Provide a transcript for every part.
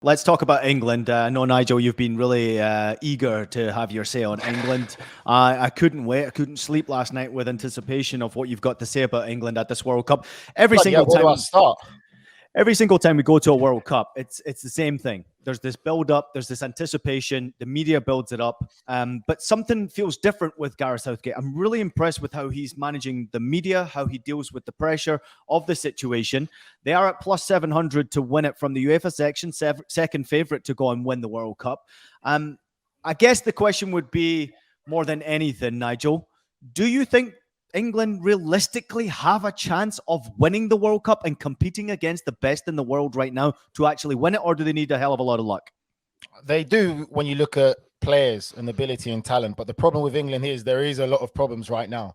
Let's talk about England. I know, Nigel, you've been really eager to have your say on England. I couldn't wait. I couldn't sleep last night with anticipation of what you've got to say about England at this World Cup. Every But yeah, single where do I time. start? Every single time we go to a World Cup, it's the same thing. There's this build up, there's this anticipation, the media builds it up. But something feels different with Gareth Southgate. I'm really impressed with how he's managing the media, how he deals with the pressure of the situation. They are at plus 700 to win it from the UEFA section, second favourite to go and win the World Cup. I guess the question would be, more than anything, Nigel, do you think England realistically have a chance of winning the World Cup and competing against the best in the world right now to actually win it, or do they need a hell of a lot of luck? They do when you look at players and ability and talent. But the problem with England is there is a lot of problems right now.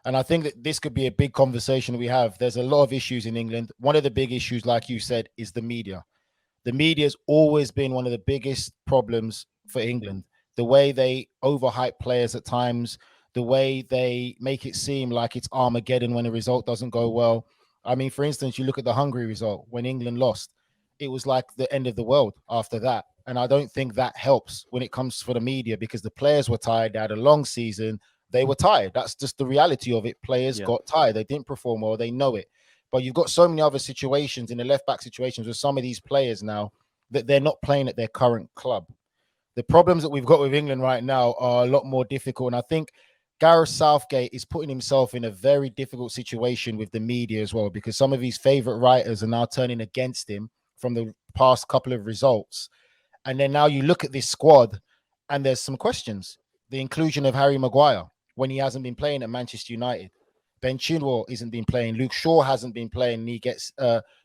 And I think that this could be a big conversation we have. There's a lot of issues in England. One of the big issues, like you said, is the media. The media has always been one of the biggest problems for England. The way they overhype players at times, the way they make it seem like it's Armageddon when a result doesn't go well. I mean, for instance, you look at the Hungary result when England lost, it was like the end of the world after that. And I don't think that helps when it comes for the media because the players were tired. They had a long season. They were tired. That's just the reality of it. Players got tired. They didn't perform well. They know it. But you've got so many other situations in the left back situations with some of these players now that they're not playing at their current club. The problems that we've got with England right now are a lot more difficult. And I think Gareth Southgate is putting himself in a very difficult situation with the media as well, because some of his favorite writers are now turning against him from the past couple of results. And then now you look at this squad and there's some questions. The inclusion of Harry Maguire when he hasn't been playing at Manchester United. Ben Chilwell isn't been playing. Luke Shaw hasn't been playing. And he gets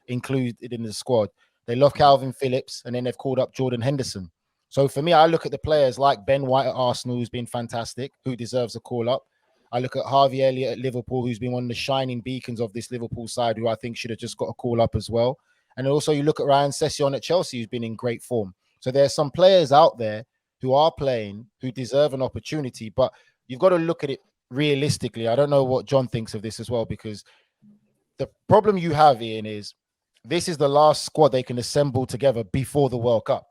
included in the squad. They love Calvin Phillips, and then they've called up Jordan Henderson. So for me, I look at the players like Ben White at Arsenal, who's been fantastic, who deserves a call up. I look at Harvey Elliott at Liverpool, who's been one of the shining beacons of this Liverpool side, who I think should have just got a call up as well. And also you look at Ryan Sessegnon at Chelsea, who's been in great form. So there's some players out there who are playing, who deserve an opportunity, but you've got to look at it realistically. I don't know what John thinks of this as well, because the problem you have, Ian, is this is the last squad they can assemble together before the World Cup.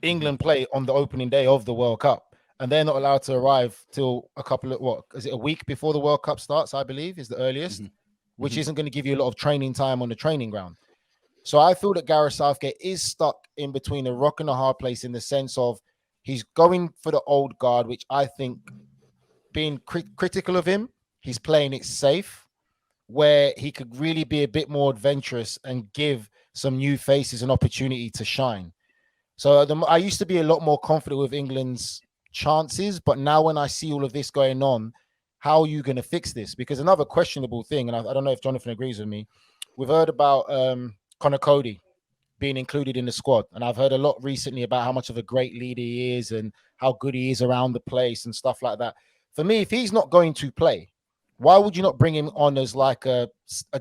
England play on the opening day of the World Cup, and they're not allowed to arrive till a week before the World Cup starts, I believe, is the earliest, which isn't going to give you a lot of training time on the training ground. So I feel that Gareth Southgate is stuck in between a rock and a hard place in the sense of he's going for the old guard, which I think, being critical of him, he's playing it safe, where he could really be a bit more adventurous and give some new faces an opportunity to shine. So I used to be a lot more confident with England's chances, but now when I see all of this going on, how are you going to fix this? Because another questionable thing, and I don't know if Jonathan agrees with me, we've heard about Conor Cody being included in the squad, and I've heard a lot recently about how much of a great leader he is and how good he is around the place and stuff like that. For me, if he's not going to play, why would you not bring him on as like a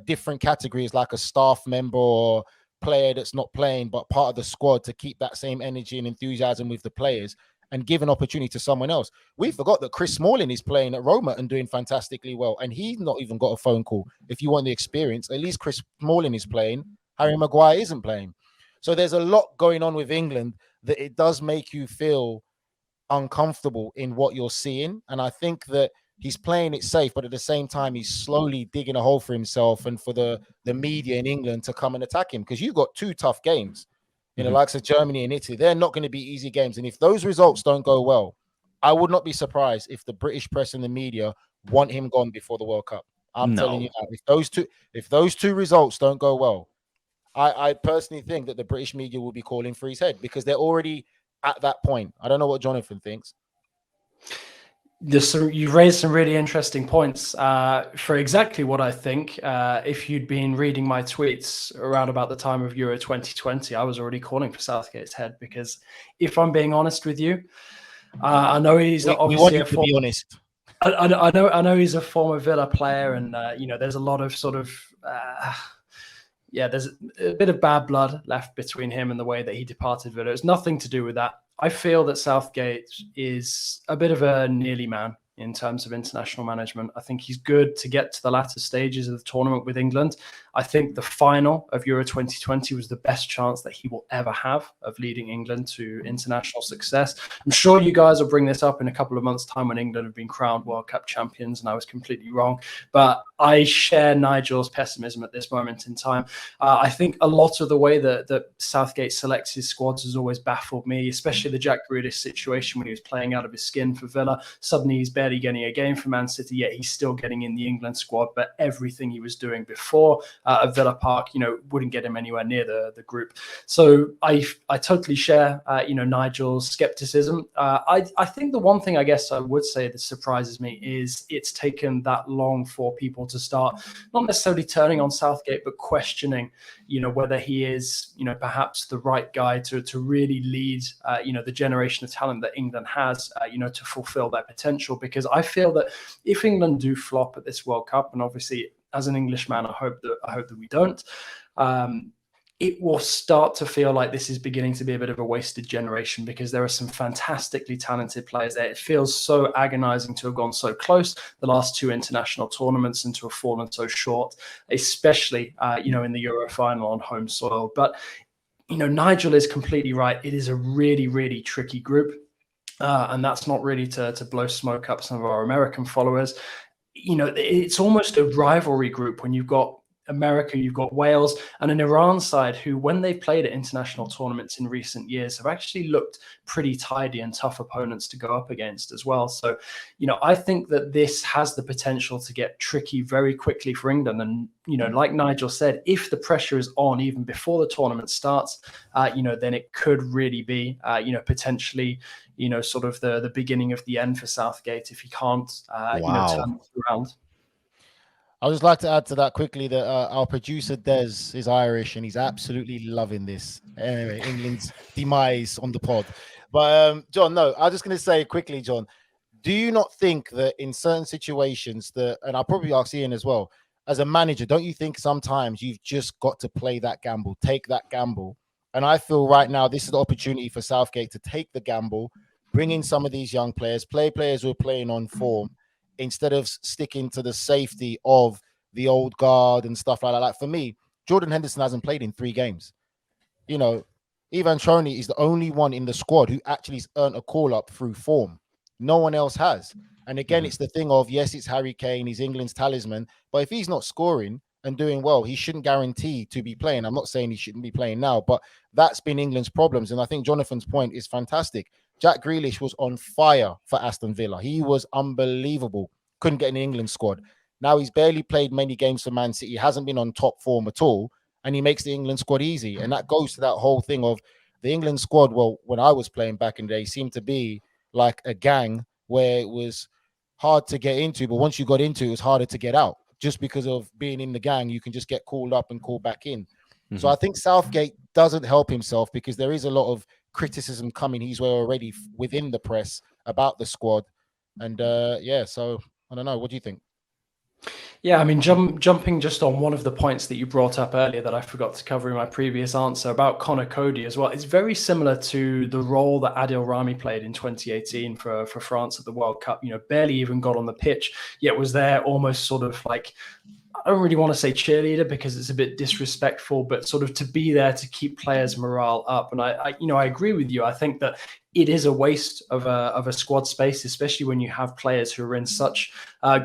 different category, as like a staff member or player that's not playing but part of the squad, to keep that same energy and enthusiasm with the players and give an opportunity to someone else? We forgot that Chris Smalling is playing at Roma and doing fantastically well, and he's not even got a phone call. If you want the experience, at least Chris Smalling is playing. Harry Maguire isn't playing. So there's a lot going on with England that it does make you feel uncomfortable in what you're seeing. And I think that he's playing it safe, but at the same time, he's slowly digging a hole for himself and for the media in England to come and attack him, because you've got two tough games in the likes of Germany and Italy. They're not going to be easy games. And if those results don't go well, I would not be surprised if the British press and the media want him gone before the World Cup. I'm telling you that. If those two results don't go well, I personally think that the British media will be calling for his head, because they're already at that point. I don't know what Jonathan thinks. You've raised some really interesting points for exactly what I think. If you'd been reading my tweets around about the time of Euro 2020, I was already calling for Southgate's head, because if I'm being honest with you, I know he's obviously to be honest. I know he's a former Villa player, and there's a lot of sort of there's a bit of bad blood left between him and the way that he departed Villa. It's nothing to do with that. I feel that Southgate is a bit of a nearly man in terms of international management. I think he's good to get to the latter stages of the tournament with England. I think the final of Euro 2020 was the best chance that he will ever have of leading England to international success. I'm sure you guys will bring this up in a couple of months' time when England have been crowned World Cup champions, and I was completely wrong. But I share Nigel's pessimism at this moment in time. I think a lot of the way that Southgate selects his squads has always baffled me, especially the Jack Grealish situation when he was playing out of his skin for Villa. Suddenly he's barely getting a game for Man City, yet he's still getting in the England squad. But everything he was doing before at Villa Park, wouldn't get him anywhere near the group. So I totally share, Nigel's skepticism. I think the one thing I guess I would say that surprises me is it's taken that long for people to start not necessarily turning on Southgate, but questioning, whether he is, perhaps the right guy to really lead, the generation of talent that England has, to fulfill their potential. Because I feel that if England do flop at this World Cup, and obviously as an Englishman, I hope that we don't, it will start to feel like this is beginning to be a bit of a wasted generation, because there are some fantastically talented players there. It feels so agonizing to have gone so close the last two international tournaments and to have fallen so short, especially, in the Euro final on home soil. But, Nigel is completely right. It is a really, really tricky group. And that's not really to blow smoke up some of our American followers. It's almost a rivalry group when you've got America, you've got Wales, and an Iran side who, when they've played at international tournaments in recent years, have actually looked pretty tidy and tough opponents to go up against as well. So, I think that this has the potential to get tricky very quickly for England. And, like Nigel said, if the pressure is on even before the tournament starts, then it could really be, potentially, sort of the beginning of the end for Southgate if he can't, turn it around. I'd just like to add to that quickly that our producer Des is Irish and he's absolutely loving this. Anyway, England's demise on the pod. But John, no, I was just going to say quickly, John, do you not think that in certain situations and I'll probably ask Ian as well, as a manager, don't you think sometimes you've just got to play that gamble, take that gamble? And I feel right now this is the opportunity for Southgate to take the gamble, bring in some of these young players, players who are playing on form, instead of sticking to the safety of the old guard and stuff like that. Like for me, Jordan Henderson hasn't played in 3 games. Ivan Toney is the only one in the squad who actually has earned a call-up through form. No one else has. And again, it's the thing of, yes, it's Harry Kane, he's England's talisman, but if he's not scoring and doing well, he shouldn't guarantee to be playing. I'm not saying he shouldn't be playing now, but that's been England's problems. And I think Jonathan's point is fantastic. Jack Grealish was on fire for Aston Villa. He was unbelievable. Couldn't get in the England squad. Now he's barely played many games for Man City. He hasn't been on top form at all. And he makes the England squad easy. And that goes to that whole thing of the England squad. Well, when I was playing back in the day, seemed to be like a gang where it was hard to get into. But once you got into it, it was harder to get out. Just because of being in the gang, you can just get called up and called back in. Mm-hmm. So I think Southgate doesn't help himself because there is a lot of criticism coming his way already within the press about the squad. And so I don't know. What do you think? Yeah, I mean, jumping just on one of the points that you brought up earlier that I forgot to cover in my previous answer about Conor Coady as well. It's very similar to the role that Adil Rami played in 2018 for France at the World Cup. Barely even got on the pitch, yet was there almost sort of like, I don't really want to say cheerleader because it's a bit disrespectful, but sort of to be there to keep players' morale up. And I agree with you. I think that it is a waste of a squad space, especially when you have players who are in such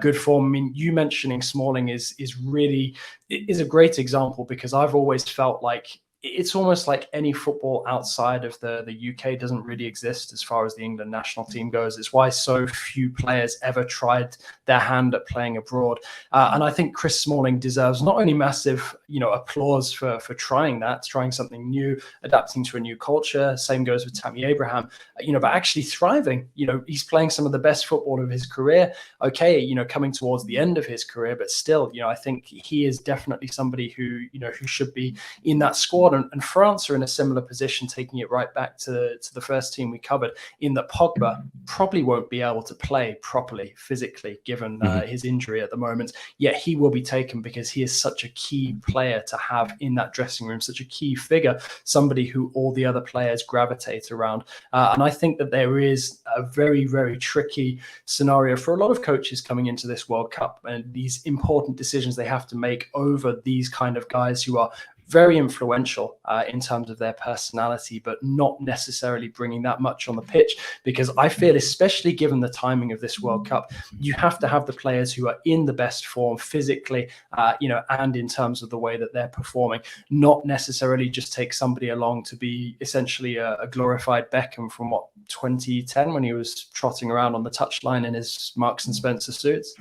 good form. I mean, you mentioning Smalling is a great example, because I've always felt like it's almost like any football outside of the UK doesn't really exist as far as the England national team goes. It's why so few players ever tried their hand at playing abroad. And I think Chris Smalling deserves not only massive, applause for trying something new, adapting to a new culture. Same goes with Tammy Abraham, but actually thriving. He's playing some of the best football of his career. Okay, coming towards the end of his career, but still, I think he is definitely somebody who should be in that squad. important. And France are in a similar position, taking it right back to the first team we covered, in that Pogba probably won't be able to play properly physically, given his injury at the moment. Yet he will be taken because he is such a key player to have in that dressing room, such a key figure, somebody who all the other players gravitate around. And I think that there is a very, very tricky scenario for a lot of coaches coming into this World Cup, and these important decisions they have to make over these kind of guys who are very influential in terms of their personality, but not necessarily bringing that much on the pitch. Because I feel, especially given the timing of this World Cup, you have to have the players who are in the best form physically, and in terms of the way that they're performing, not necessarily just take somebody along to be essentially a glorified Beckham from 2010 when he was trotting around on the touchline in his Marks and Spencer suits.